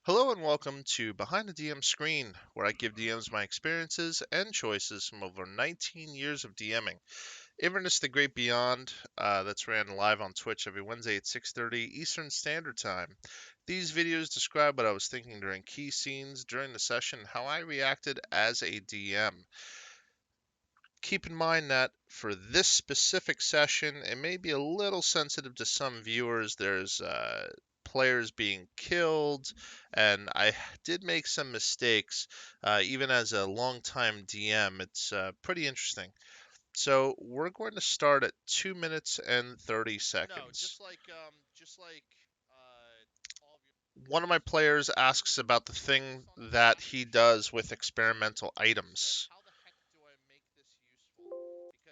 Hello and welcome to Behind the DM Screen, where I give DMs my experiences and choices from over 19 years of DMing. Inverness the Great Beyond, that's ran live on Twitch every Wednesday at 6:30 Eastern Standard Time. These videos describe what I was thinking during key scenes during the session, how I reacted as a DM. Keep in mind that for this specific session, it may be a little sensitive to some viewers. There's players being killed, and I did make some mistakes. Even as a longtime DM, it's pretty interesting. So we're going to start at 2 minutes and 30 seconds. One of my players asks about the thing that he does with experimental items.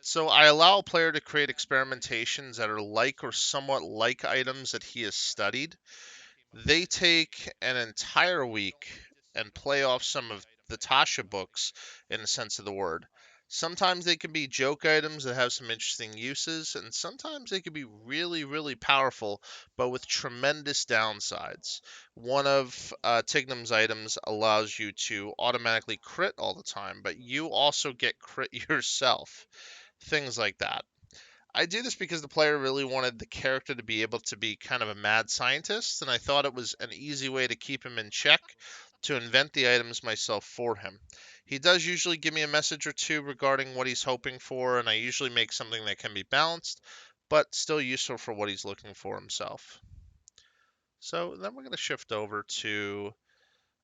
So I allow a player to create experimentations that are like or somewhat like items that he has studied. They take an entire week and play off some of the Tasha books in the sense of the word. Sometimes they can be joke items that have some interesting uses, and sometimes they can be really, really powerful, but with tremendous downsides. One of Tignum's items allows you to automatically crit all the time, but you also get crit yourself. Things like that. I do this because the player really wanted the character to be able to be kind of a mad scientist, and I thought it was an easy way to keep him in check to invent the items myself for him. He does usually give me a message or two regarding what he's hoping for, and I usually make something that can be balanced, but still useful for what he's looking for himself. So then we're going to shift over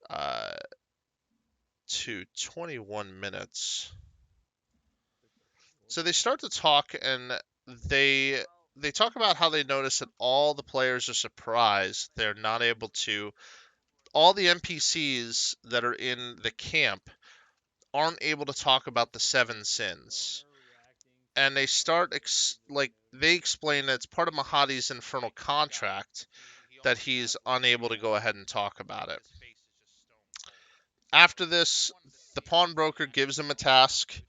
uh, to 21 minutes. So they start to talk, and they they talk about how they notice that all the players are surprised they're not able to. All the NPCs that are in the camp aren't able to talk about the seven sins, and they start they explain that it's part of Mahadi's infernal contract that he's unable to go ahead and talk about it. After this, the pawnbroker gives them a task,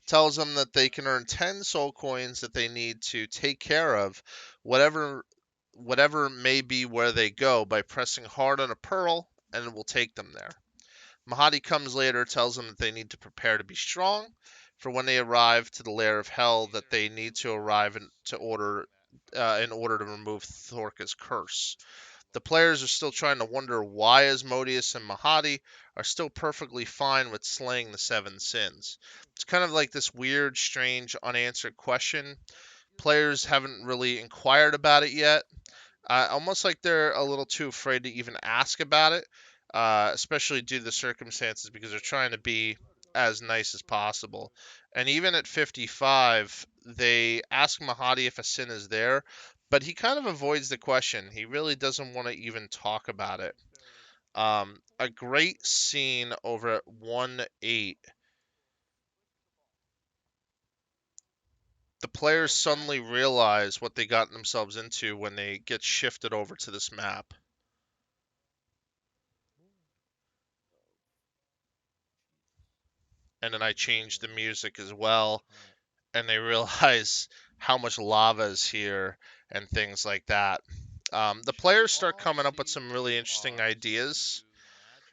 tells them that they can earn 10 soul coins that they need to take care of whatever may be where they go by pressing hard on a pearl, and it will take them there. Mahadi comes later, tells them that they need to prepare to be strong for when they arrive to the lair of hell, that they need to arrive in order to remove Thorka's curse. The players are still trying to wonder why Asmodeus and Mahadi are still perfectly fine with slaying the seven sins. It's kind of like this weird, strange, unanswered question. Players haven't really inquired about it yet. Almost like they're a little too afraid to even ask about it, especially due to the circumstances, because they're trying to be as nice as possible. And even at 55, they ask Mahadi if a sin is there, but he kind of avoids the question. He really doesn't want to even talk about it. A great scene over at 1-8. The players suddenly realize what they got themselves into when they get shifted over to this map. And then I changed the music as well, and they realize how much lava is here and things like that. The players start coming up with some really interesting ideas,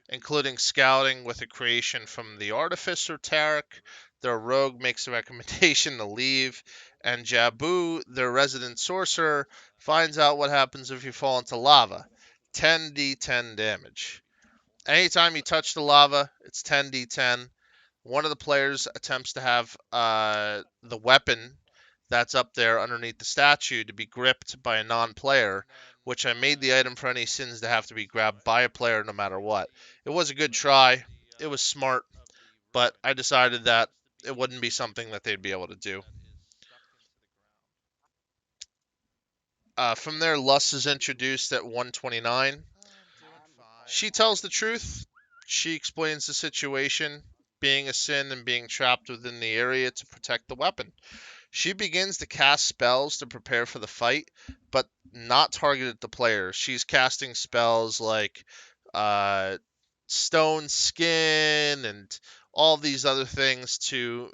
including scouting with a creation from the artificer Tarek. Their rogue makes a recommendation to leave, and Jabu, their resident sorcerer, finds out what happens if you fall into lava. 10d10 damage. Anytime you touch the lava, it's 10d10. One of the players attempts to have the weapon that's up there underneath the statue to be gripped by a non-player, which I made the item for any sins to have to be grabbed by a player no matter what. It was a good try. It was smart, but I decided that it wouldn't be something that they'd be able to do. From there, Lust is introduced at 129. She tells the truth. She explains the situation, being a sin and being trapped within the area to protect the weapon. She begins to cast spells to prepare for the fight, but not targeted at the player. She's casting spells like uh, stone skin and all these other things to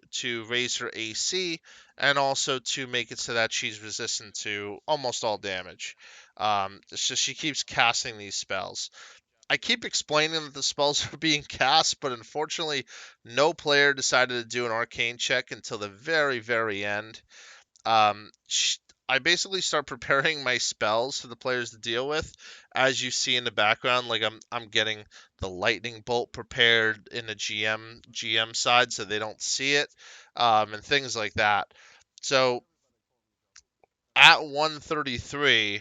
raise her AC, and also to make it so that she's resistant to almost all damage. So she keeps casting these spells. I keep explaining that the spells are being cast, but unfortunately, no player decided to do an arcane check until the very, very end. Um, I basically start preparing my spells for the players to deal with, as you see in the background. Like I'm getting the lightning bolt prepared in the GM side so they don't see it, and things like that. So at 133,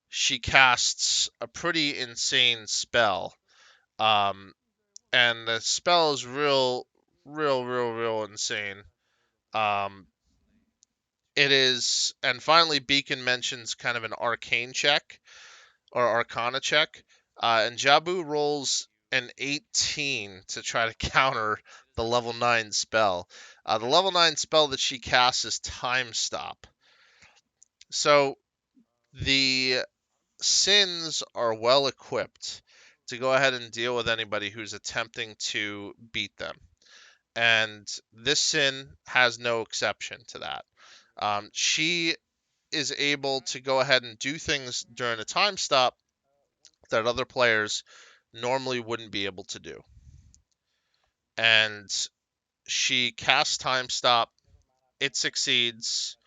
she casts a pretty insane spell. Um, and the spell is real insane. Um, it is, and finally, Beacon mentions kind of an arcane check or arcana check, and Jabu rolls an 18 to try to counter the level 9 spell. The level 9 spell that she casts is Time Stop. So the Sins are well equipped to go ahead and deal with anybody who's attempting to beat them. And this Sin has no exception to that. She is able to go ahead and do things during a time stop that other players normally wouldn't be able to do. And she casts time stop, it succeeds,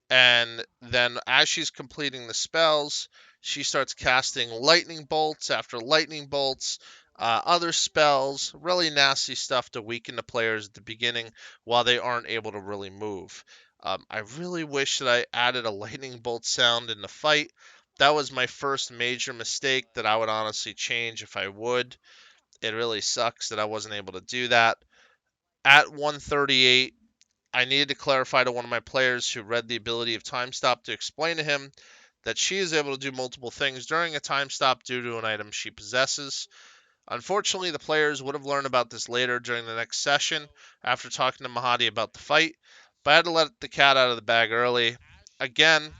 and then as she's completing the spells, she starts casting lightning bolts after lightning bolts, other spells, really nasty stuff to weaken the players at the beginning while they aren't able to really move. I really wish that I added a lightning bolt sound in the fight. That was my first major mistake that I would honestly change if I would. It really sucks that I wasn't able to do that. At 138, I needed to clarify to one of my players who read the ability of time stop to explain to him that she is able to do multiple things during a time stop due to an item she possesses. Unfortunately, the players would have learned about this later during the next session after talking to Mahadi about the fight, but I had to let the cat out of the bag early. Again,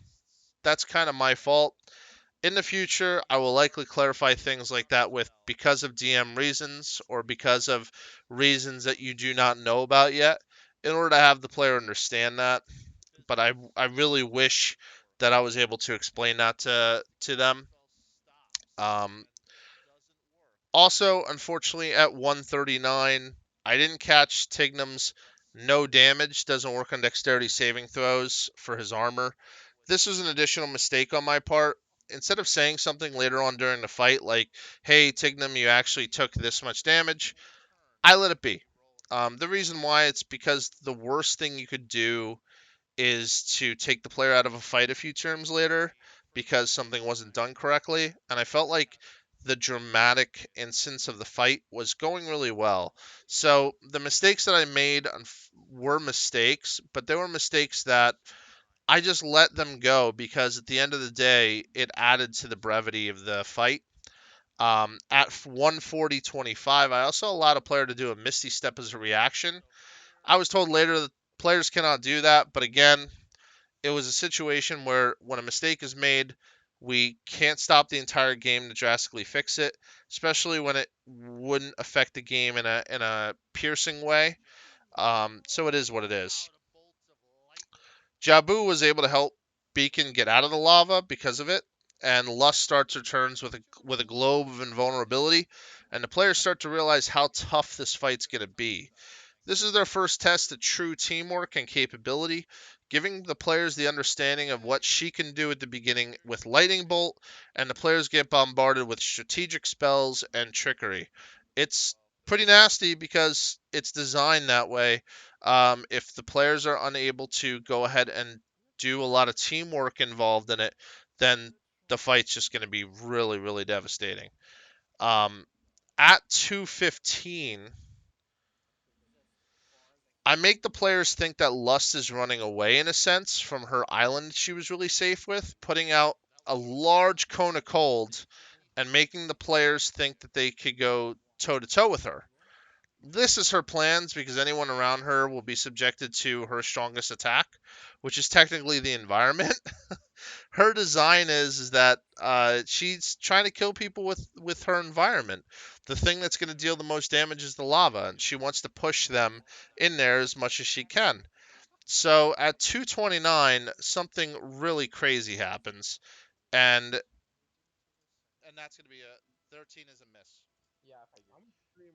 that's kind of my fault. In the future, I will likely clarify things like that with because of DM reasons or because of reasons that you do not know about yet in order to have the player understand that. But I really wish that I was able to explain that to them. Um, Also, unfortunately, at 139, I didn't catch Tignum's no damage, doesn't work on dexterity saving throws for his armor. This was an additional mistake on my part. Instead of saying something later on during the fight like, hey, Tignum, you actually took this much damage, I let it be. The reason why, it's because the worst thing you could do is to take the player out of a fight a few turns later because something wasn't done correctly. And I felt like the dramatic instance of the fight was going really well. So the mistakes that I made were mistakes, but they were mistakes that I just let them go because at the end of the day, it added to the brevity of the fight. At 140.25, I also allowed a player to do a Misty Step as a reaction. I was told later that players cannot do that, but again, it was a situation where when a mistake is made, we can't stop the entire game to drastically fix it, especially when it wouldn't affect the game in a piercing way. So it is what it is. Jabu was able to help Beacon get out of the lava because of it, and Lust starts her turns with a globe of invulnerability, and the players start to realize how tough this fight's going to be. This is their first test of true teamwork and capability, giving the players the understanding of what she can do at the beginning with Lightning Bolt, and the players get bombarded with strategic spells and trickery. It's pretty nasty because it's designed that way. If the players are unable to go ahead and do a lot of teamwork involved in it, then the fight's just going to be really devastating. Um, at 215, I make the players think that Lust is running away in a sense from her island she was really safe with, putting out a large cone of cold and making the players think that they could go toe to toe with her. This is her plans because anyone around her will be subjected to her strongest attack, which is technically the environment. Her design is that she's trying to kill people with her environment. The thing that's going to deal the most damage is the lava, and she wants to push them in there as much as she can. So at 229, something really crazy happens, and that's going to be 13 is a miss. I'm gonna scream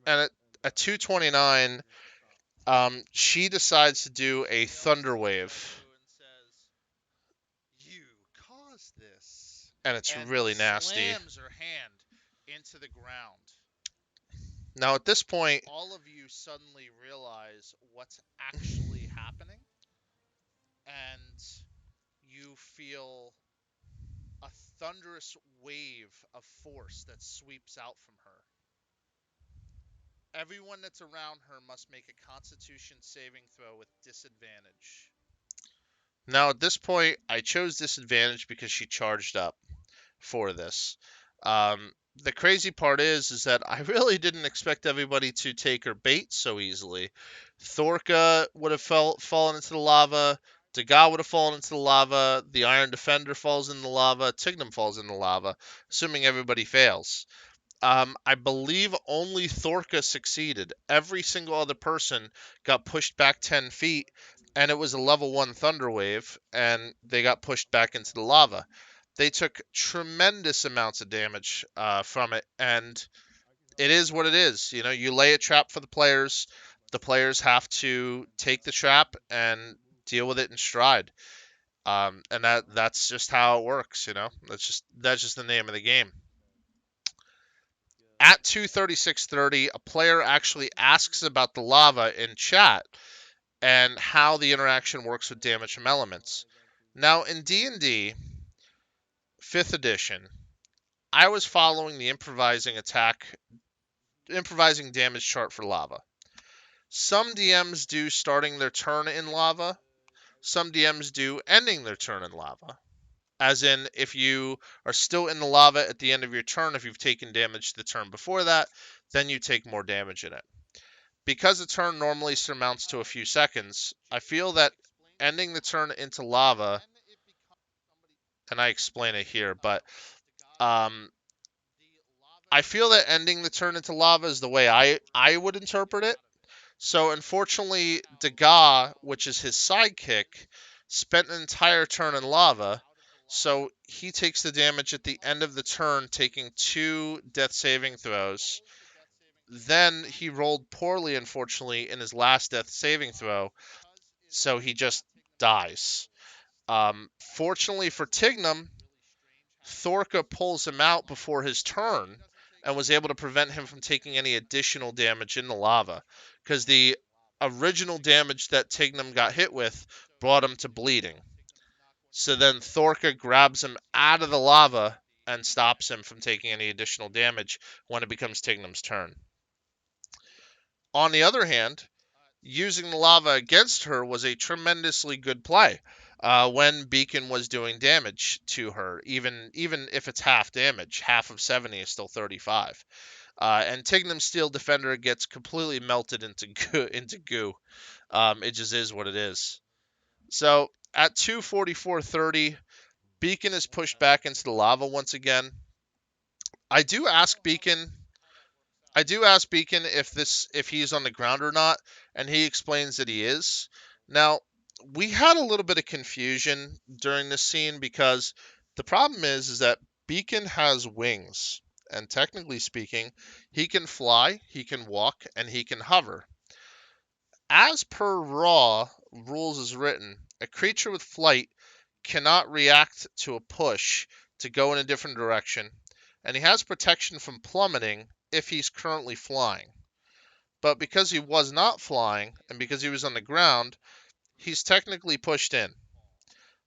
And out at and 229, she decides to do a thunder wave. And says, "You caused this," And it's and really nasty. slams her hand into the ground. Now, at this point, All of you suddenly realize what's actually happening, and you feel a thunderous wave of force that sweeps out from her. Everyone that's around her must make a Constitution saving throw with disadvantage. I chose disadvantage because she charged up for this. The crazy part is that I really didn't expect everybody to take her bait so easily. Thorka would have fallen into the lava. Daga would have fallen into the lava. The Iron Defender falls in the lava. Tignum falls in the lava, assuming everybody fails. I believe only Thorka succeeded. Every single other person got pushed back 10 feet, and it was a level 1 thunder wave, and they got pushed back into the lava. They took tremendous amounts of damage from it, and it is what it is. You know, you lay a trap for the players. The players have to take the trap and deal with it in stride. And that's just how it works. You know, that's just the name of the game. At 2:36:30, a player actually asks about the lava in chat and how the interaction works with damage from elements. Now, in D&D 5th edition, I was following the improvising damage chart for lava. Some DMs do starting their turn in lava. Some DMs do ending their turn in lava. As in, if you are still in the lava at the end of your turn, if you've taken damage the turn before that, then you take more damage in it. Because a turn normally surmounts to a few seconds, I feel that ending the turn into lava, and I explain it here, but I feel that ending the turn into lava is the way I would interpret it. So unfortunately, Daga, which is his sidekick, spent an entire turn in lava, so he takes the damage at the end of the turn, taking 2 death saving throws. Then he rolled poorly, unfortunately, in his last death saving throw, so he just dies. Fortunately for Tignum, Thorka pulls him out before his turn and was able to prevent him from taking any additional damage in the lava, because the original damage that Tignum got hit with brought him to bleeding. So then Thorka grabs him out of the lava and stops him from taking any additional damage when it becomes Tignum's turn. On the other hand, using the lava against her was a tremendously good play when Beacon was doing damage to her, even if it's half damage. Half of 70 is still 35. And Tignum's Steel Defender gets completely melted into goo. It just is what it is. So at 2:44:30, Beacon is pushed back into the lava once again. I do ask Beacon if he's on the ground or not, and he explains that he is. Now, we had a little bit of confusion during this scene because the problem is that Beacon has wings, and technically speaking, he can fly, he can walk, and he can hover. As per Raw rules as written, a creature with flight cannot react to a push to go in a different direction, and he has protection from plummeting if he's currently flying. But because he was not flying and because he was on the ground, he's technically pushed in.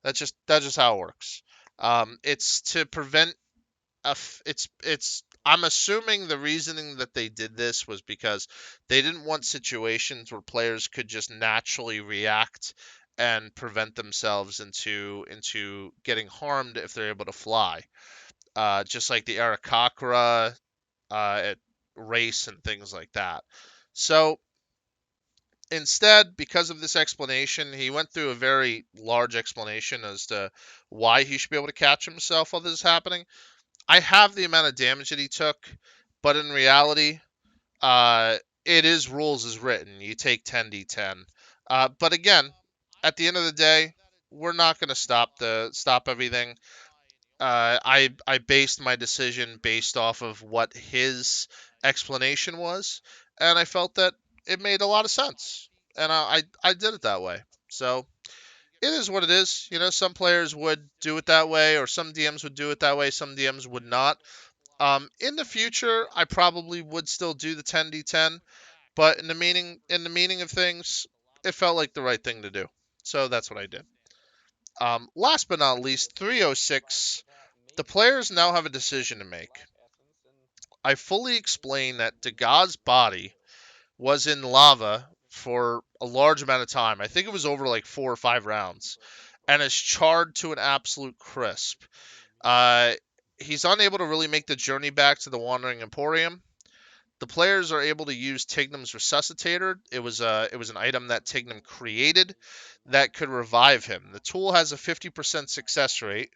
That's just how it works. It's to prevent it's I'm assuming the reasoning that they did this was because they didn't want situations where players could just naturally react and prevent themselves into getting harmed if they're able to fly. Just like the Arakakra at race and things like that. So instead, because of this explanation, he went through a very large explanation as to why he should be able to catch himself while this is happening. I have the amount of damage that he took, but in reality, it is rules as written. You take 10d10. But again, at the end of the day, we're not going to stop everything. I based my decision based off of what his explanation was, and I felt that it made a lot of sense, and I did it that way. So it is what it is. You know, some players would do it that way, or some DMs would do it that way. Some DMs would not. In the future, I probably would still do the 10d10, but in the meaning of things, it felt like the right thing to do. So that's what I did. Last but not least, 306. The players now have a decision to make. I fully explained that Degas' body was in lava for a large amount of time. I think it was over like 4 or 5 rounds, and is charred to an absolute crisp. Uh, he's unable to really make the journey back to the Wandering Emporium. The players are able to use Tignum's Resuscitator. It was an item that Tignum created that could revive him. The tool has a 50% success rate,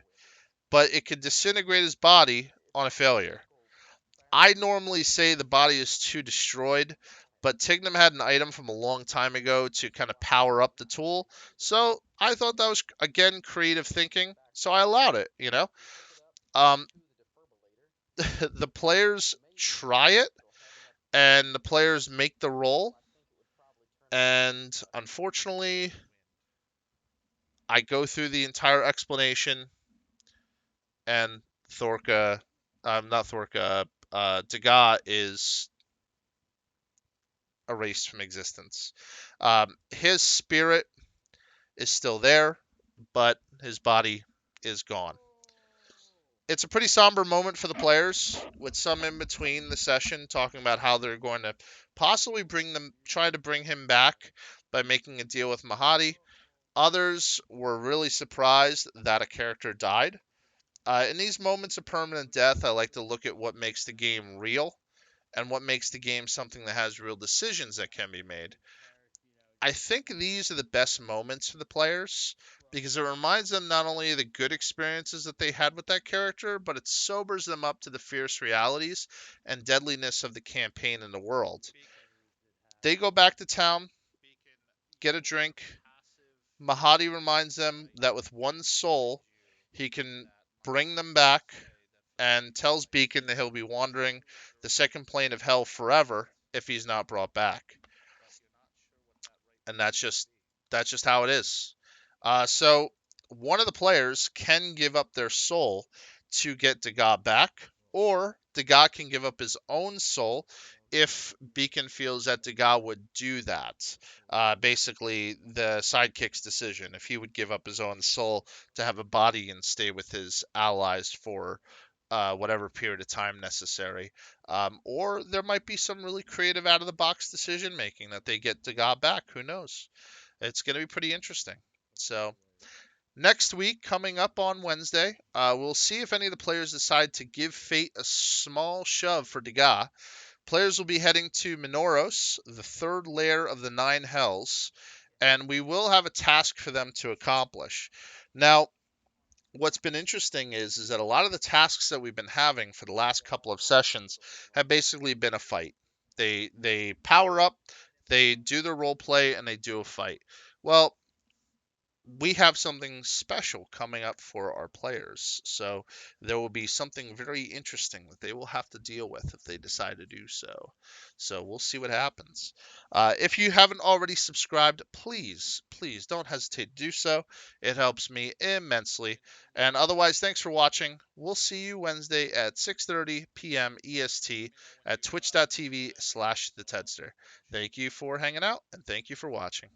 but it could disintegrate his body on a failure. I normally say the body is too destroyed, but Tignum had an item from a long time ago to kind of power up the tool. So I thought that was, again, creative thinking. So I allowed it, you know. Um, the players try it, and the players make the roll. And unfortunately, I go through the entire explanation, and Thorka, not Thorka, Degas is erased from existence. His spirit is still there, but his body is gone. It's a pretty somber moment for the players, with some in between the session talking about how they're going to possibly try to bring him back by making a deal with Mahadi. Others were really surprised that a character died. In these moments of permanent death, I like to look at what makes the game real and what makes the game something that has real decisions that can be made. I think these are the best moments for the players because it reminds them not only of the good experiences that they had with that character, but it sobers them up to the fierce realities and deadliness of the campaign in the world. They go back to town, get a drink. Mahadi reminds them that with one soul, he can bring them back, and tells Beacon that he'll be wandering the second plane of hell forever if he's not brought back. And that's just how it is. So one of the players can give up their soul to get Degas back, or Degas can give up his own soul if Beacon feels that Degas would do that. Basically, the sidekick's decision, if he would give up his own soul to have a body and stay with his allies for whatever period of time necessary. Or there might be some really creative out of the box decision making that they get Degas back. Who knows? It's going to be pretty interesting. So, next week, coming up on Wednesday, we'll see if any of the players decide to give fate a small shove for Degas. Players will be heading to Minoros, the third layer of the Nine Hells, and we will have a task for them to accomplish. Now, what's been interesting is that a lot of the tasks that we've been having for the last couple of sessions have basically been a fight. They power up, they do their role play, and they do a fight. Well, we have something special coming up for our players. So there will be something very interesting that they will have to deal with if they decide to do so. So we'll see what happens. If you haven't already subscribed, please don't hesitate to do so. It helps me immensely. And otherwise, thanks for watching. We'll see you Wednesday at 6:30 p.m. EST at twitch.tv/thetedster. Thank you for hanging out, and thank you for watching.